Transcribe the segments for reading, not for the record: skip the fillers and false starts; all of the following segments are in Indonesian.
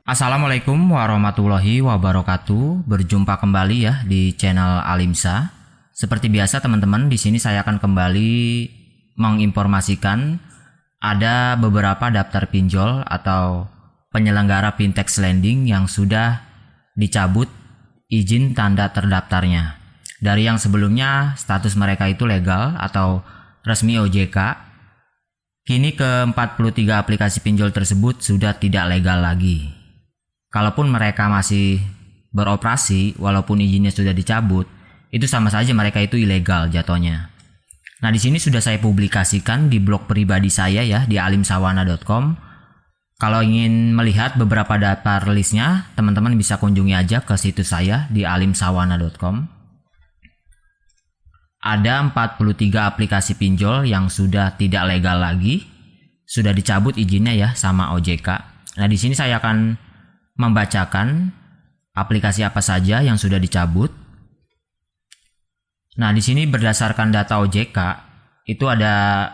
Assalamualaikum warahmatullahi wabarakatuh. Berjumpa kembali ya di channel Alimsa. Seperti biasa teman-teman, di sini saya akan kembali menginformasikan ada beberapa daftar pinjol atau penyelenggara fintech lending yang sudah dicabut izin tanda terdaftarnya. Dari yang sebelumnya status mereka itu legal atau resmi OJK, kini ke 43 aplikasi pinjol tersebut sudah tidak legal lagi. Kalaupun mereka masih beroperasi walaupun izinnya sudah dicabut, itu sama saja mereka itu ilegal jatuhnya. Nah, di sini sudah saya publikasikan di blog pribadi saya ya di alimsawana.com. Kalau ingin melihat beberapa daftar listnya, teman-teman bisa kunjungi aja ke situs saya di alimsawana.com. Ada 43 aplikasi pinjol yang sudah tidak legal lagi, sudah dicabut izinnya ya sama OJK. Nah, di sini saya akan membacakan aplikasi apa saja yang sudah dicabut. Nah, di sini berdasarkan data OJK itu ada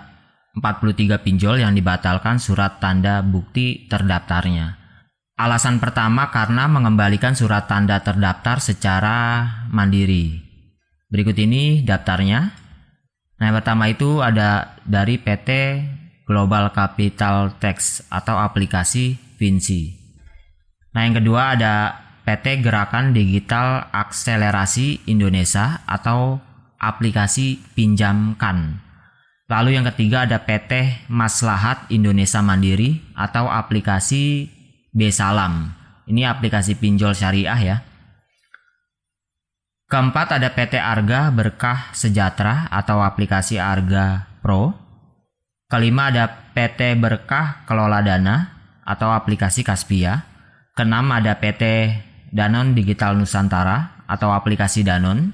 43 pinjol yang dibatalkan surat tanda bukti terdaftarnya. Alasan pertama karena mengembalikan surat tanda terdaftar secara mandiri. Berikut ini daftarnya. Nah, yang pertama itu ada dari PT Global Capital Tax atau aplikasi Vinci. Nah, yang kedua ada PT Gerakan Digital Akselerasi Indonesia atau aplikasi Pinjamkan. Lalu yang ketiga ada PT Maslahat Indonesia Mandiri atau aplikasi B-Salam. Ini aplikasi pinjol syariah ya. Keempat ada PT Arga Berkah Sejahtera atau aplikasi Arga Pro. Kelima ada PT Berkah Kelola Dana atau aplikasi Kaspia. Keenam ada PT Danon Digital Nusantara atau aplikasi Danon.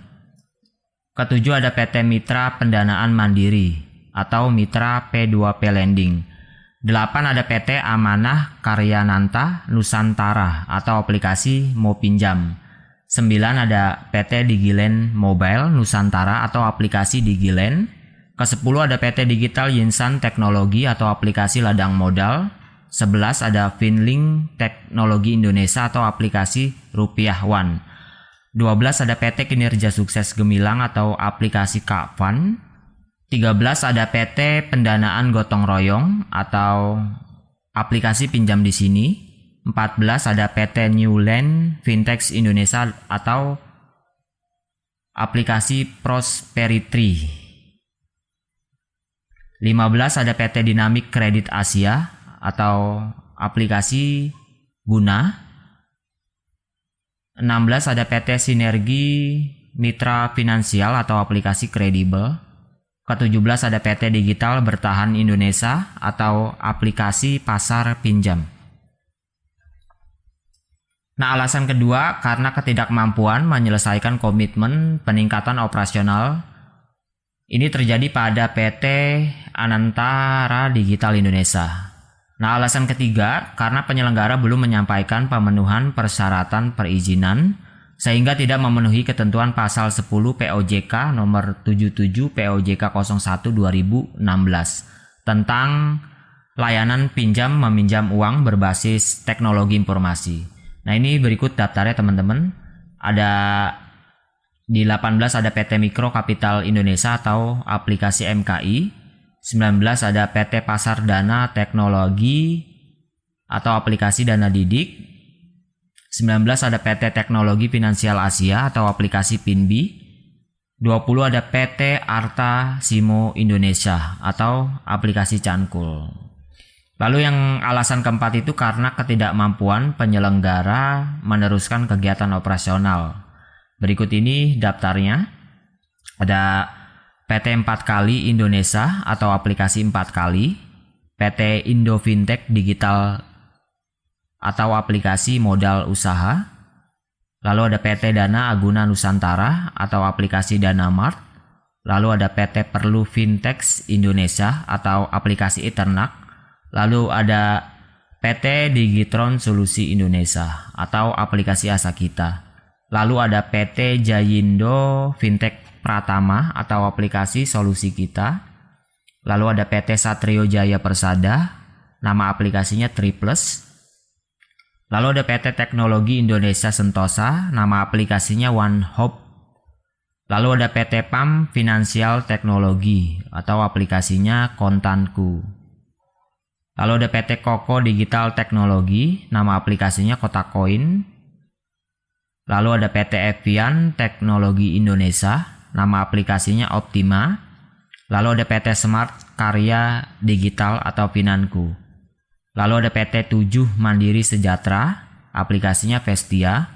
Ketujuh ada PT Mitra Pendanaan Mandiri atau Mitra P2P Lending. Delapan ada PT Amanah Karyananta Nusantara atau aplikasi Mopinjam. 9 ada PT Digilen Mobile Nusantara atau aplikasi Digilen. Ke-10 ada PT Digital Yinsan Teknologi atau aplikasi Ladang Modal. 11 ada Finlink Teknologi Indonesia atau aplikasi Rupiah One. 12 ada PT Kinerja Sukses Gemilang atau aplikasi Kafan. 13 ada PT Pendanaan Gotong Royong atau aplikasi Pinjam di Sini. 14 ada PT Newland Fintech Indonesia atau aplikasi Prosperity. 15 ada PT Dynamic Credit Asia atau aplikasi Guna. 16 ada PT Sinergi Mitra Finansial atau aplikasi Kredibel. Ke-17 ada PT Digital Bertahan Indonesia atau aplikasi Pasar Pinjam. Nah, alasan kedua karena ketidakmampuan menyelesaikan komitmen peningkatan operasional. Ini terjadi pada PT Anantara Digital Indonesia. Nah, alasan ketiga karena penyelenggara belum menyampaikan pemenuhan persyaratan perizinan sehingga tidak memenuhi ketentuan pasal 10 POJK nomor 77 POJK 01 2016 tentang layanan pinjam meminjam uang berbasis teknologi informasi. Nah, ini berikut daftarnya teman-teman. Ada di 18 ada PT Mikro Kapital Indonesia atau aplikasi MKI. 19 ada PT Pasar Dana Teknologi atau aplikasi Dana Didik. 19 ada PT Teknologi Finansial Asia atau aplikasi Pinbi. 20 ada PT Arta Simo Indonesia atau aplikasi Cankul. Lalu yang alasan keempat itu karena ketidakmampuan penyelenggara meneruskan kegiatan operasional. Berikut ini daftarnya. Ada PT 4 kali Indonesia atau aplikasi 4 kali, PT Indo Fintech Digital atau aplikasi modal usaha, lalu ada PT Dana Aguna Nusantara atau aplikasi Dana Mart, lalu ada PT Perlu Fintech Indonesia atau aplikasi Eternak, lalu ada PT Digitron Solusi Indonesia atau aplikasi Asakita, lalu ada PT Jayindo Fintech Pratama atau aplikasi Solusi Kita. Lalu ada PT Satrio Jaya Persada, nama aplikasinya Triplus. Lalu ada PT Teknologi Indonesia Sentosa, nama aplikasinya OneHop. Lalu ada PT PAM Finansial Teknologi atau aplikasinya Kontanku. Lalu ada PT Koko Digital Teknologi, nama aplikasinya Kotakoin. Lalu ada PT Evian Teknologi Indonesia, nama aplikasinya Optima. Lalu ada PT Smart Karya Digital atau Finanku. Lalu ada PT 7 Mandiri Sejahtera, aplikasinya Vestia.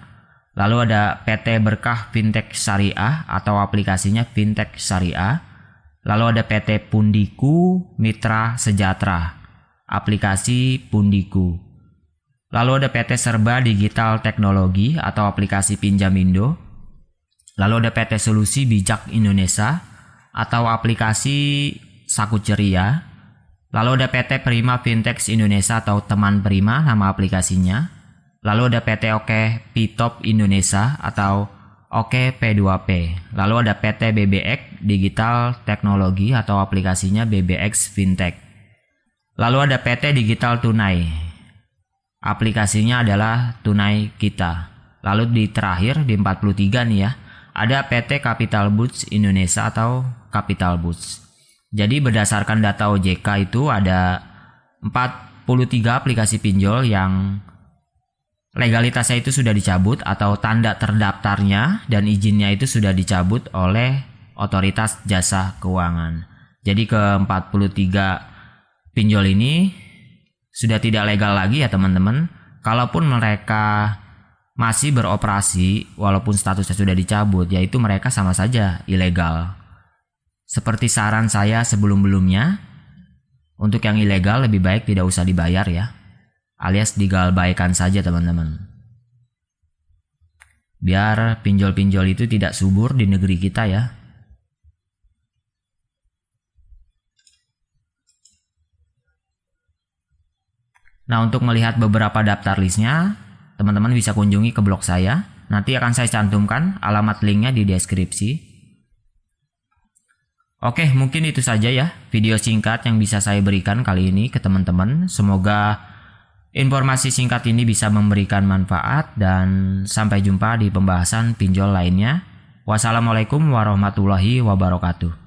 Lalu ada PT Berkah Fintech Syariah atau aplikasinya Fintech Syariah. Lalu ada PT Pundiku Mitra Sejahtera, aplikasi Pundiku. Lalu ada PT Serba Digital Teknologi atau aplikasi Pinjamindo. Lalu ada PT Solusi Bijak Indonesia atau aplikasi Saku Ceria. Lalu ada PT Prima Fintech Indonesia atau Teman Prima, nama aplikasinya. Lalu ada PT Oke Pitop Indonesia atau Oke P2P. Lalu ada PT BBX Digital Teknologi atau aplikasinya BBX Fintech. Lalu ada PT Digital Tunai, aplikasinya adalah Tunai Kita. Lalu di terakhir di 43 nih ya, ada PT Capital Boots Indonesia atau Capital Boots. Jadi berdasarkan data OJK itu ada 43 aplikasi pinjol yang legalitasnya itu sudah dicabut atau tanda terdaftarnya dan izinnya itu sudah dicabut oleh Otoritas Jasa Keuangan. Jadi ke 43 pinjol ini sudah tidak legal lagi ya teman-teman. Kalaupun mereka masih beroperasi walaupun statusnya sudah dicabut, yaitu mereka sama saja ilegal. Seperti saran saya sebelum-belumnya, untuk yang ilegal lebih baik tidak usah dibayar ya, alias digalbaikan saja teman-teman. Biar pinjol-pinjol itu tidak subur di negeri kita ya. Nah, untuk melihat beberapa daftar listnya, teman-teman bisa kunjungi ke blog saya. Nanti akan saya cantumkan alamat linknya di deskripsi. Oke, mungkin itu saja ya video singkat yang bisa saya berikan kali ini ke teman-teman. Semoga informasi singkat ini bisa memberikan manfaat dan sampai jumpa di pembahasan pinjol lainnya. Wassalamualaikum warahmatullahi wabarakatuh.